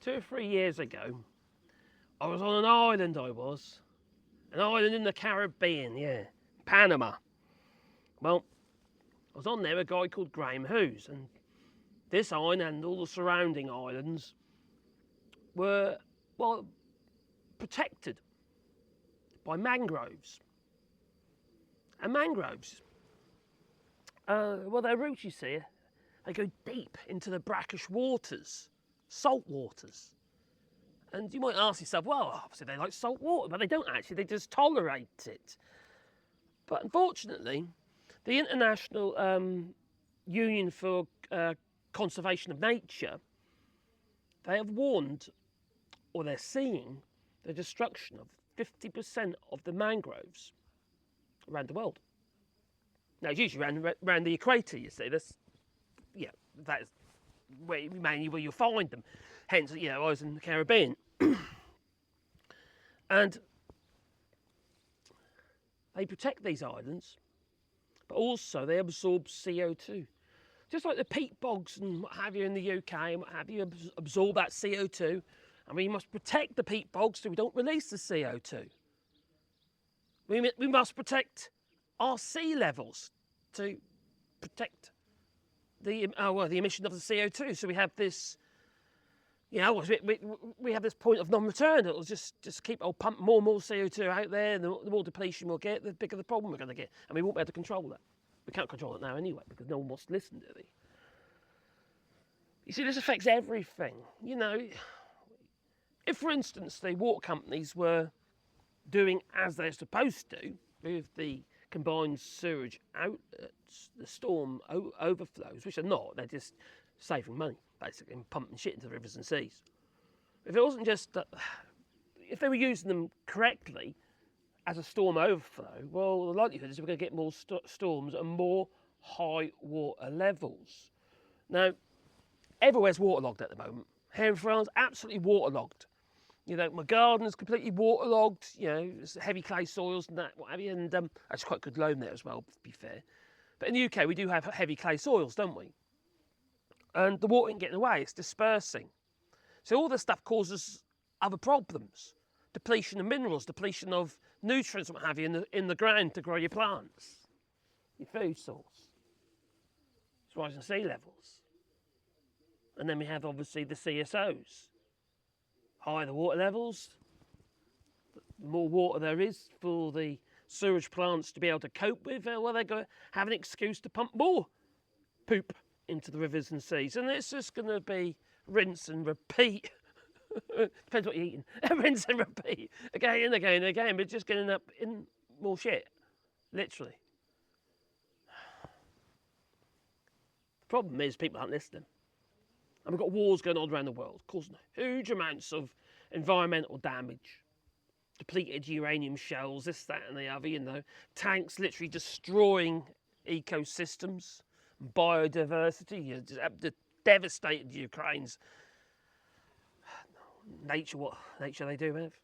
2 or 3 years ago, I was on an island, an island in the Caribbean, yeah, Panama. Well, I was on there with a guy called Graham Hughes, and this island and all the surrounding islands were, well, protected by mangroves. And mangroves, well, their roots, you see, they go deep into the brackish waters, salt waters. And you might ask yourself, well, obviously they like salt water, but they don't actually, they just tolerate it. But unfortunately, the International Union for Conservation of Nature, they have warned, or they're seeing, the destruction of 50% of the mangroves around the world. Now, it's usually around the equator, you see. That's mainly where you'll find them. Hence, I was in the Caribbean. And they protect these islands, but also they absorb CO2. Just like the peat bogs and what have you in the UK and what have you absorb that CO2, and we must protect the peat bogs so we don't release the CO2. We must protect our sea levels to protect the emission of the CO2. So we have this, we have this point of non-return. It'll just keep pumping more and more CO2 out there, and the more depletion we'll get, the bigger the problem we're going to get, and we won't be able to control that. We can't control it now anyway because no one wants to listen, do they? You see, this affects everything. If, for instance, the water companies were doing as they're supposed to with the combined sewage outlets, the storm overflows, which are not, they're just saving money, basically, and pumping shit into the rivers and seas. If it wasn't just that, if they were using them correctly as a storm overflow, well, the likelihood is we're going to get more storms and more high water levels. Now, everywhere's waterlogged at the moment. Here in France, absolutely waterlogged. My garden's completely waterlogged, it's heavy clay soils and that, what have you, and that's quite good loam there as well, to be fair. But in the UK, we do have heavy clay soils, don't we? And the water ain't getting away, it's dispersing. So all this stuff causes other problems. Depletion of minerals, depletion of nutrients, what have you, in the ground to grow your plants, your food source. It's rising sea levels. And then we have, obviously, the CSOs. Higher the water levels, the more water there is for the sewage plants to be able to cope with, well, they're going to have an excuse to pump more poop into the rivers and seas. And it's just going to be rinse and repeat. Depends what you're eating. Rinse and repeat. Again and again and again, but just getting up in more shit. Literally. The problem is people aren't listening. And we've got wars going on around the world, causing huge amounts of environmental damage. Depleted uranium shells, this, that and the other, tanks literally destroying ecosystems, biodiversity, the devastated Ukraine's nature, what nature they do have.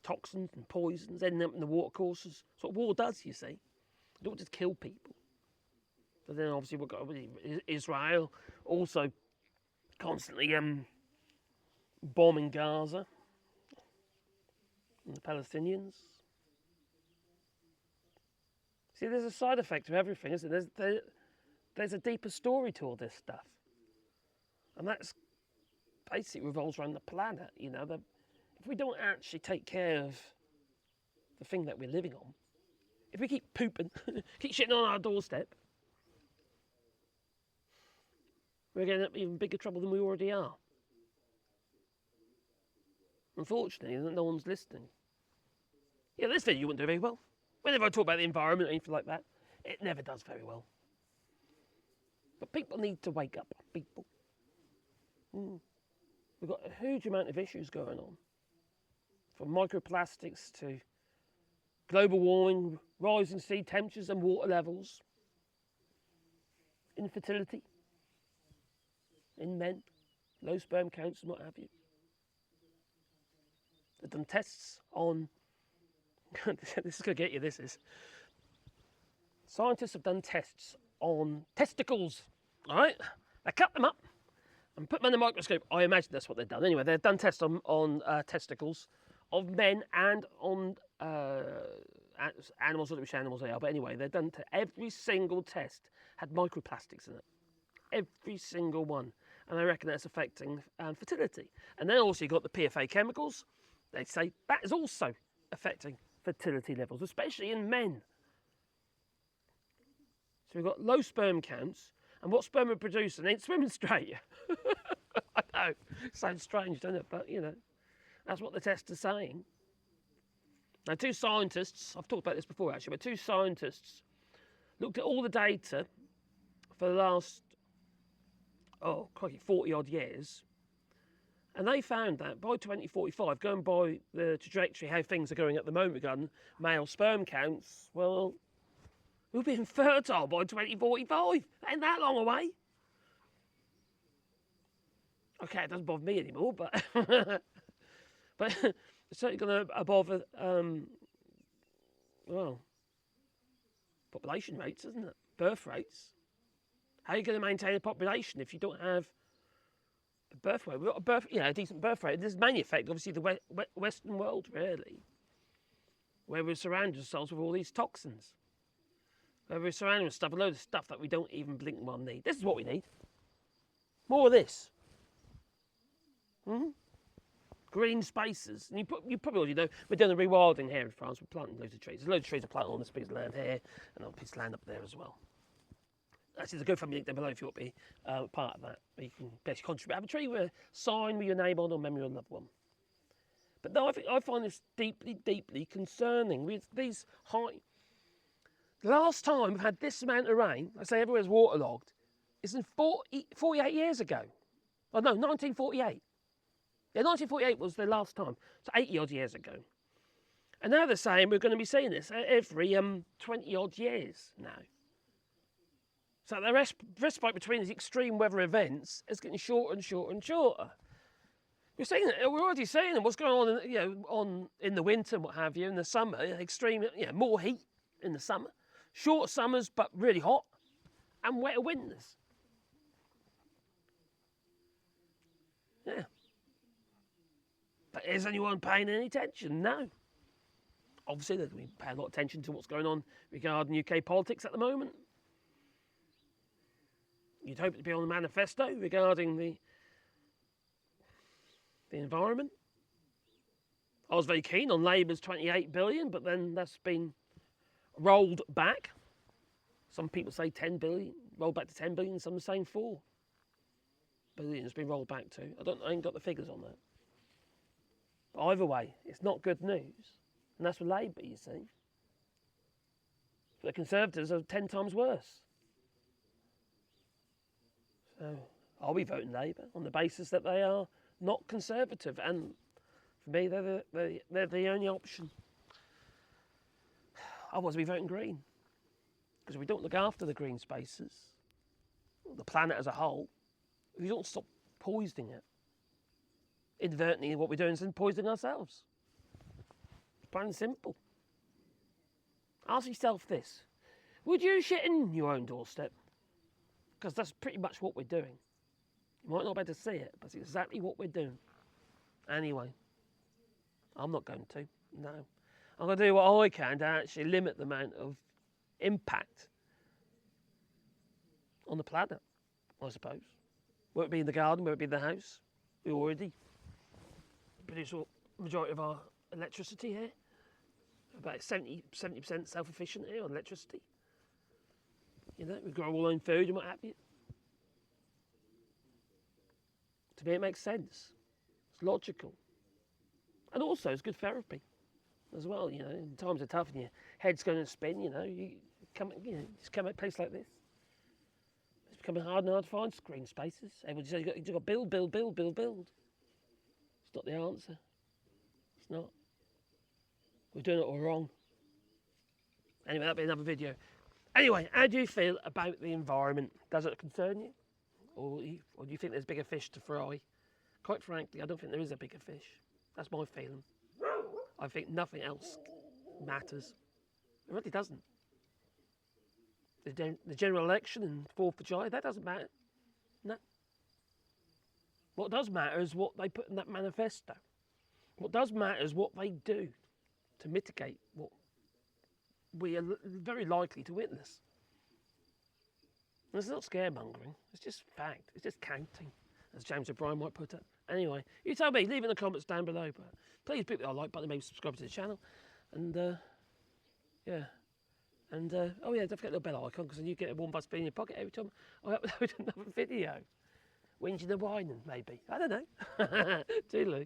Toxins and poisons ending up in the water courses. That's what war does, you see. It don't just kill people. But then obviously we've got Israel also constantly bombing Gaza and the Palestinians. See, there's a side effect to everything, isn't there? There's a deeper story to all this stuff. And that's basically revolves around the planet, if we don't actually take care of the thing that we're living on, if we keep pooping, keep shitting on our doorstep, we're going to end up in even bigger trouble than we already are. Unfortunately, no one's listening. This video wouldn't do very well. Whenever I talk about the environment or anything like that, it never does very well. But people need to wake up, people. We've got a huge amount of issues going on. From microplastics to global warming, rising sea temperatures and water levels, infertility in men, low sperm counts and what have you. They've done tests on, this is going to get you, this is. Scientists have done tests on testicles, all right? They cut them up and put them under the microscope. I imagine that's what they've done. Anyway, they've done tests on testicles of men and on animals, not which animals they are, but anyway, they've done every single test had microplastics in it. Every single one. And I reckon that's affecting fertility. And then also you've got the PFA chemicals. They say that is also affecting fertility levels, especially in men. So we've got low sperm counts, and what sperm are producing ain't swimming straight. I know, sounds strange, doesn't it? But, you know, that's what the tests are saying. Now, two scientists, I've talked about this before actually, but two scientists looked at all the data for the last, 40 odd years, and they found that by 2045, going by the trajectory how things are going at the moment regarding male sperm counts, well, we'll be infertile by 2045. Ain't that long away. Okay, it doesn't bother me anymore, but but it's certainly going to bother population rates, isn't it? Birth rates. How are you going to maintain a population if you don't have a birth rate? We've got a decent birth rate. This is mainly affect, obviously, the Western world, really, where we're surrounding ourselves with all these toxins. Where we're surrounding with stuff, a load of stuff that we don't even blink one need. This is what we need. More of this. Green spaces. And you probably already know, we're doing the rewilding here in France. We're planting loads of trees. There's loads of trees are planted on this piece of land here, and on a piece of land up there as well. Actually, there's a GoFundMe link down below if you want to be part of that. Where you can basically contribute. Have a tree with a sign with your name on or memory of a loved one. But no, I find this deeply, deeply concerning. With these high... The last time we've had this amount of rain, I say everywhere's waterlogged, is in 48 years ago. Oh no, 1948. Yeah, 1948 was the last time. So 80 odd years ago. And now they're saying we're going to be seeing this every 20 odd years now. So the respite between these extreme weather events is getting shorter and shorter and shorter. We're seeing it. We're already seeing it. What's going on, in the winter and what have you, in the summer, extreme, more heat in the summer, short summers but really hot, and wetter winters. Yeah. But is anyone paying any attention? No. Obviously, they're going to be paying a lot of attention to what's going on regarding UK politics at the moment. You'd hope to be on the manifesto regarding the environment. I was very keen on Labour's 28 billion, but then that's been rolled back. Some people say 10 billion, rolled back to 10 billion, some are saying 4 billion has been rolled back to. I ain't got the figures on that. But either way, it's not good news. And that's for Labour, you see. But the Conservatives are 10 times worse. So I'll be voting Labour on the basis that they are not Conservative. And for me, they're the only option. Otherwise, I'll be voting Green. Because if we don't look after the green spaces, the planet as a whole, if we don't stop poisoning it, inadvertently what we're doing is poisoning ourselves. It's plain and simple. Ask yourself this. Would you shit in your own doorstep? Because that's pretty much what we're doing. You might not be able to see it, but it's exactly what we're doing. Anyway, I'm not going to, no. I'm going to do what I can to actually limit the amount of impact on the planet, I suppose. Whether it be in the garden, whether it be in the house. We already produce the majority of our electricity here. About 70% self-efficient here on electricity. We grow all our own food and what have you. To me, it makes sense. It's logical. And also, it's good therapy as well, in times are tough and your head's going to spin, you just come at a place like this. It's becoming hard and hard to find green spaces. Everyone says you've got to build. It's not the answer. It's not. We're doing it all wrong. Anyway, that'll be another video. Anyway, how do you feel about the environment? Does it concern you? Or do you think there's bigger fish to fry? Quite frankly, I don't think there is a bigger fish. That's my feeling. I think nothing else matters. It really doesn't. The general election and 4th of July, that doesn't matter. No. What does matter is what they put in that manifesto. What does matter is what they do to mitigate what we are very likely to witness. And it's not scaremongering, it's just fact, it's just counting, as James O'Brien might put it. Anyway, you tell me, leave it in the comments down below, but please hit the like button, maybe subscribe to the channel, and yeah. And oh yeah, don't forget the bell icon, because then you get a warm buzz in your pocket every time I upload another video. Whinging and whining, maybe. I don't know. Toodaloo.